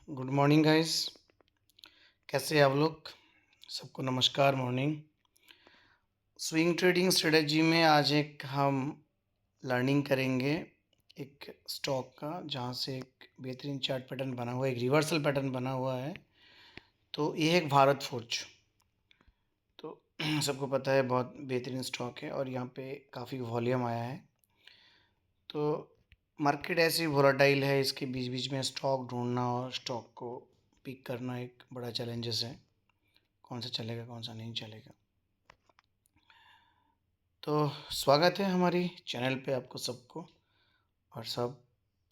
Good morning guys. कैसे हैं आप लोग? सबको नमस्कार मॉर्निंग। स्विंग ट्रेडिंग स्ट्रेटजी में आज एक हम लर्निंग करेंगे एक स्टॉक का, जहां से एक बेहतरीन चार्ट पैटर्न बना हुआ है, एक रिवर्सल पैटर्न बना हुआ है। तो ये है एक भारत फोर्ज। तो सबको पता है बहुत बेहतरीन स्टॉक है और यहाँ पे काफ़ी वॉल्यूम आया है। तो मार्केट ऐसी वोलाटाइल है, इसके बीच बीच में स्टॉक ढूंढना और स्टॉक को पिक करना एक बड़ा चैलेंजेस है। कौन सा चलेगा कौन सा नहीं चलेगा। तो स्वागत है हमारी चैनल पे आपको सबको, और सब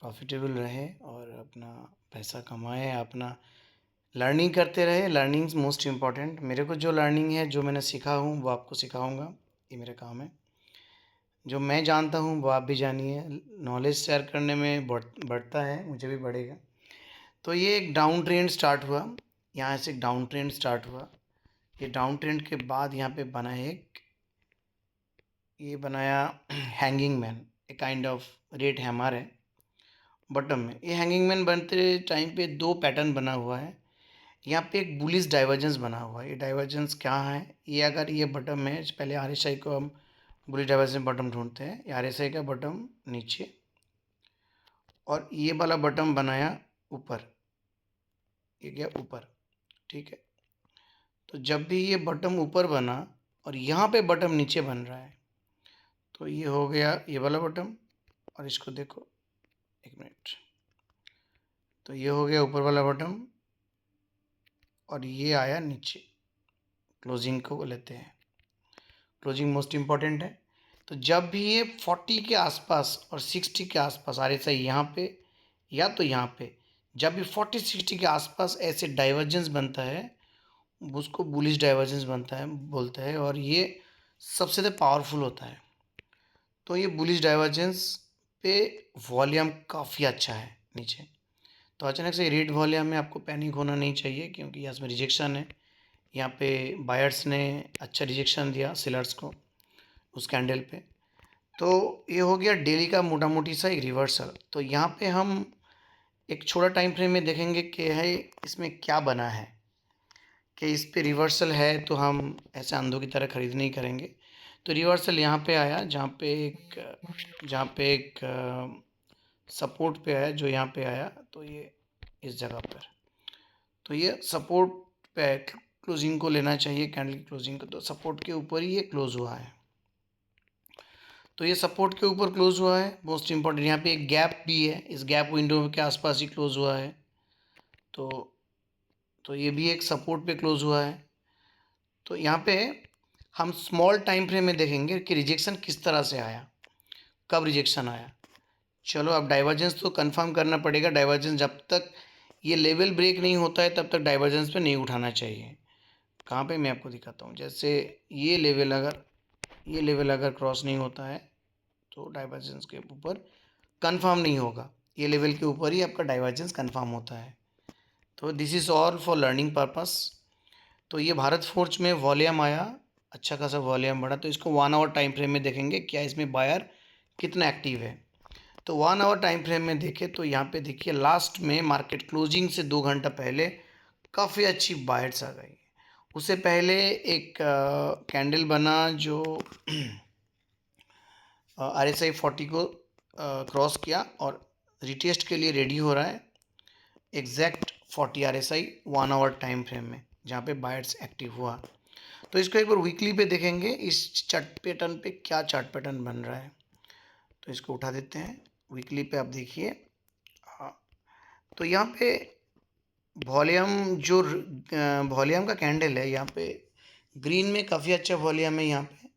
प्रॉफिटेबल रहे और अपना पैसा कमाएं, अपना लर्निंग करते रहे। Learning most important. मेरे को जो लर्निंग है, जो मैंने सीखा हूँ, वो आपको सिखाऊंगा। ये मेरा काम है। जो मैं जानता हूँ वो आप भी जानिए। नॉलेज शेयर करने में बढ़ता है, मुझे भी बढ़ेगा। तो ये एक डाउन ट्रेंड स्टार्ट हुआ, यहाँ से एक डाउन ट्रेंड स्टार्ट हुआ। ये डाउन ट्रेंड के बाद यहाँ पे बना है ये बनाया hanging man, a kind of rate hammer है बॉटम में। ये हैंगिंग मैन बनते टाइम पे दो पैटर्न बना हुआ है। यहाँ पे एक बुलिश डाइवर्जेंस बना हुआ है। ये डाइवर्जेंस क्या है? ये अगर ये बॉटम है, पहले आरएसआई को हम बुलिश डाइवर्जेंस बॉटम ढूंढते हैं। ये आरएसआई का बॉटम नीचे और ये वाला बॉटम बनाया ऊपर, ये गया ऊपर। ठीक है। तो जब भी ये बॉटम ऊपर बना और यहाँ पे बॉटम नीचे बन रहा है, तो ये हो गया ये वाला बॉटम। और इसको देखो, एक मिनट। तो ये हो गया ऊपर वाला बॉटम और ये आया नीचे। क्लोजिंग को लेते हैं। क्लोजिंग मोस्ट इम्पॉर्टेंट है। तो जब भी ये 40 के आसपास और 60 के आसपास आ रहे, सही यहाँ पे या तो यहाँ पे, जब भी 40-60 के आसपास ऐसे डाइवर्जेंस बनता है, उसको बुलिश डाइवर्जेंस बनता है बोलते हैं, और ये सबसे ज़्यादा पावरफुल होता है। तो ये बुलिश डाइवर्जेंस पे वॉल्यूम काफ़ी अच्छा है नीचे। तो अचानक से रेड वॉल्यूम में आपको पैनिक होना नहीं चाहिए, क्योंकि यहाँ इसमें रिजेक्शन है। यहाँ पे बायर्स ने अच्छा रिजेक्शन दिया सेलर्स को उस कैंडल पे। तो ये हो गया डेली का मोटा मोटी सा एक रिवर्सल। तो यहाँ पे हम एक छोटा टाइम फ्रेम में देखेंगे कि है इसमें क्या बना है, कि इस पे रिवर्सल है, तो हम ऐसे अंधों की तरह खरीद नहीं करेंगे। तो रिवर्सल यहाँ पे आया, जहाँ पे एक सपोर्ट पे आया, जो यहाँ पे आया, तो ये इस जगह पर। तो ये सपोर्ट पे क्लोजिंग को लेना चाहिए, कैंडल की क्लोजिंग को। तो सपोर्ट के ऊपर ही ये क्लोज हुआ है। तो ये सपोर्ट के ऊपर क्लोज हुआ है। मोस्ट इंपॉर्टेंट, यहाँ पे एक गैप भी है, इस गैप विंडो के आसपास ही क्लोज हुआ है। तो तो ये भी एक सपोर्ट पे क्लोज हुआ है। तो यहाँ पे हम स्मॉल टाइम फ्रेम में देखेंगे कि रिजेक्शन किस तरह से आया, कब रिजेक्शन आया। चलो, अब डाइवर्जेंस तो कंफर्म करना पड़ेगा। डाइवर्जेंस जब तक ये लेवल ब्रेक नहीं होता है, तब तक डाइवर्जेंस पे नहीं उठाना चाहिए। कहाँ पे मैं आपको दिखाता हूँ। जैसे ये लेवल अगर क्रॉस नहीं होता है, तो डाइवर्जेंस के ऊपर कंफर्म नहीं होगा। ये लेवल के ऊपर ही आपका डाइवर्जेंस कंफर्म होता है। तो this is all for learning purpose. तो ये भारत फोर्ज में वॉल्यूम आया, अच्छा खासा वॉल्यूम बढ़ा। तो इसको 1 आवर टाइम फ्रेम में देखेंगे, क्या इसमें बायर कितना एक्टिव है। तो 1 आवर टाइम फ्रेम में देखें तो यहाँ पे देखिए, लास्ट में मार्केट क्लोजिंग से 2 घंटा पहले काफ़ी अच्छी बायर्स आ गई। उससे पहले एक कैंडल बना जो RSI 40 को क्रॉस किया और रिटेस्ट के लिए रेडी हो रहा है। Exact 40 RSI 1 hour time frame में, जहाँ पे बायर्स एक्टिव हुआ। तो इसको एक बार वीकली पे देखेंगे, इस चार्ट पैटर्न पे क्या चार्ट पैटर्न बन रहा है। तो इसको उठा देते हैं। वीकली पे आप देखिए। हाँ, तो यहाँ पे वॉल्यूम का कैंडल है, यहाँ पे ग्रीन में काफ़ी अच्छा वॉल्यूम है यहाँ पे,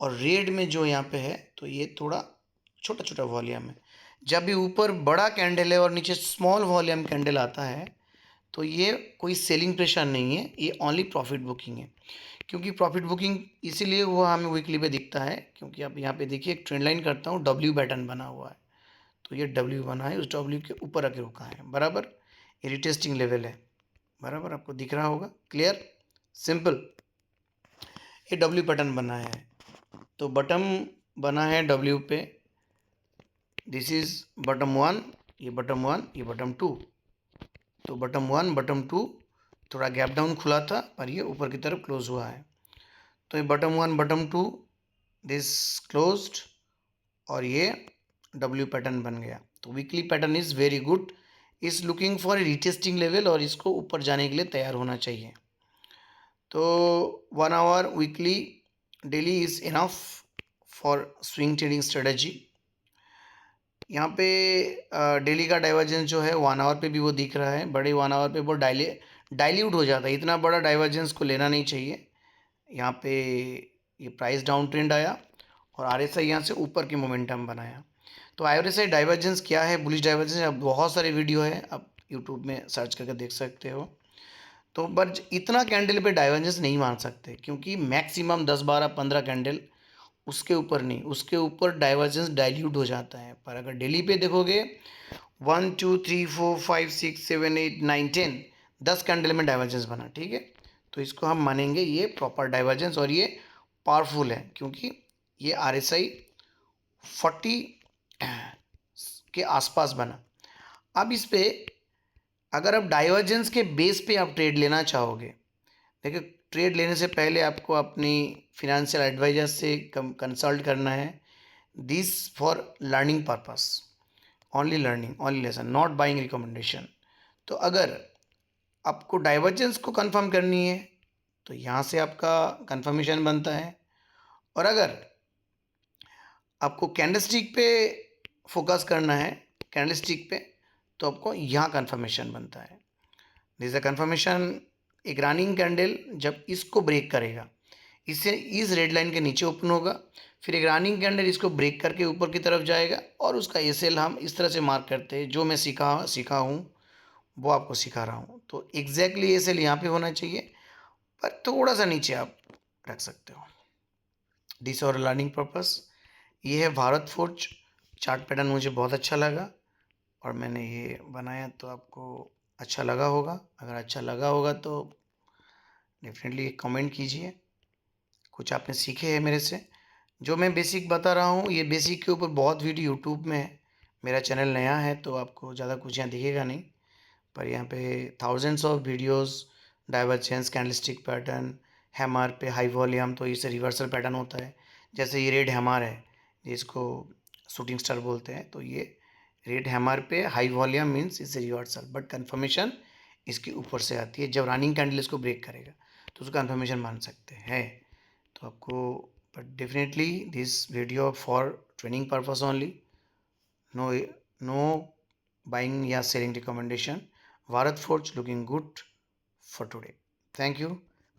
और रेड में जो यहाँ पे है, तो ये थोड़ा छोटा छोटा वॉल्यूम है। जब भी ऊपर बड़ा कैंडल है और नीचे स्मॉल वॉल्यूम कैंडल आता है, तो ये कोई सेलिंग प्रेशर नहीं है, ये ओनली प्रॉफिट बुकिंग है। क्योंकि प्रॉफिट बुकिंग इसीलिए हुआ हमें वीकली पे दिखता है, क्योंकि आप यहाँ पे देखिए, एक ट्रेंड लाइन करता हूँ, डब्ल्यू पैटर्न बना हुआ है। तो ये डब्ल्यू बना है, उस डब्ल्यू के ऊपर आके रुका है बराबर। ये रिटेस्टिंग लेवल है बराबर, आपको दिख रहा होगा। Clear, simple. ये डब्ल्यू पैटर्न बना है, तो बटम बना है डब्ल्यू पे। दिस इज बटम 1, ये बटम 1, ये बटम 2। तो बॉटम 1 बॉटम 2 थोड़ा गैप डाउन खुला था पर ये ऊपर की तरफ क्लोज हुआ है। तो ये बॉटम 1 बॉटम 2 दिस क्लोज्ड और ये डब्ल्यू पैटर्न बन गया। तो weekly pattern is very good, is looking for a retesting level और इसको ऊपर जाने के लिए तैयार होना चाहिए। तो 1 hour weekly daily is enough for swing trading strategy. यहाँ पे डेली का डाइवर्जेंस जो है 1 आवर पे भी वो दिख रहा है, बड़े 1 आवर पे वो डाइल्यूट हो जाता है, इतना बड़ा डाइवर्जेंस को लेना नहीं चाहिए। यहाँ पे ये प्राइस डाउन ट्रेंड आया और आरएसआई यहाँ से ऊपर की मोमेंटम बनाया। तो आरएसआई डाइवर्जेंस क्या है, बुलिश डाइवर्जेंस, अब बहुत सारे वीडियो है, आप यूट्यूब में सर्च करके देख सकते हो। तो बट इतना कैंडल पे डाइवर्जेंस नहीं मान सकते क्योंकि मैक्सिमम 10 12 15 कैंडल, उसके ऊपर नहीं, उसके ऊपर डाइवर्जेंस डाइल्यूट हो जाता है। पर अगर डेली पे देखोगे 1 2 3 4 5 6 7 8 9 10 10 कैंडल में डाइवर्जेंस बना, ठीक है। तो इसको हम मानेंगे ये प्रॉपर डाइवर्जेंस और ये पावरफुल है क्योंकि ये RSI 40 के आसपास बना। अब इस पे अगर आप डाइवर्जेंस के बेस पे आप ट्रेड लेना चाहोगे, देखिए ट्रेड लेने से पहले आपको अपनी फिनेंशियल एडवाइजर से कंसल्ट करना है। This for learning purpose, only learning, only lesson, not buying recommendation. तो अगर आपको डाइवर्जेंस को कंफर्म करनी है तो यहाँ से आपका कंफर्मेशन बनता है, और अगर आपको कैंडलस्टिक पे फोकस करना है, कैंडलस्टिक पे, तो आपको यहाँ कंफर्मेशन बनता है। दिस अ कंफर्मेशन, एक रनिंग कैंडल जब इसको ब्रेक करेगा, इससे इस रेड लाइन के नीचे ओपन होगा, फिर एक रनिंग कैंडल इसको ब्रेक करके ऊपर की तरफ जाएगा और उसका एसएल हम इस तरह से मार्क करते हैं। जो मैं सीखा हूँ वो आपको सिखा रहा हूँ। तो एग्जैक्टली एसएल यहाँ पे होना चाहिए, पर थोड़ा सा नीचे आप रख सकते हो। दिस और लर्निंग पर्पस। ये है भारत फोर्ज चार्ट पैटर्न, मुझे बहुत अच्छा लगा और मैंने ये बनाया, तो आपको अच्छा लगा होगा। अगर अच्छा लगा होगा तो डेफिनेटली कमेंट कीजिए, कुछ आपने सीखे हैं मेरे से। जो मैं बेसिक बता रहा हूँ, ये बेसिक के ऊपर बहुत वीडियो यूट्यूब में है। मेरा चैनल नया है तो आपको ज़्यादा कुछ यहाँ दिखेगा नहीं, पर यहाँ पे thousands of videos, divergence, candlestick pattern, hammer पे हाई वॉल्यूम, तो इसे रिवर्सल पैटर्न होता है। जैसे ये रेड हैमर है जिसको शूटिंग स्टार बोलते हैं, तो ये रेड हैमर पे हाई वॉल्यूम मीन्स इसे रिवर्सल, बट कन्फर्मेशन इसके ऊपर से आती है जब रनिंग कैंडल इसको ब्रेक करेगा, तो उसका कन्फर्मेशन मान सकते हैं। तो आपको, but definitely this video for training purpose only, no no buying या selling recommendation. Bharat Forge looking good for today. Thank you,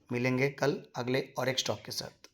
मिलेंगे कल अगले और एक स्टॉक के साथ।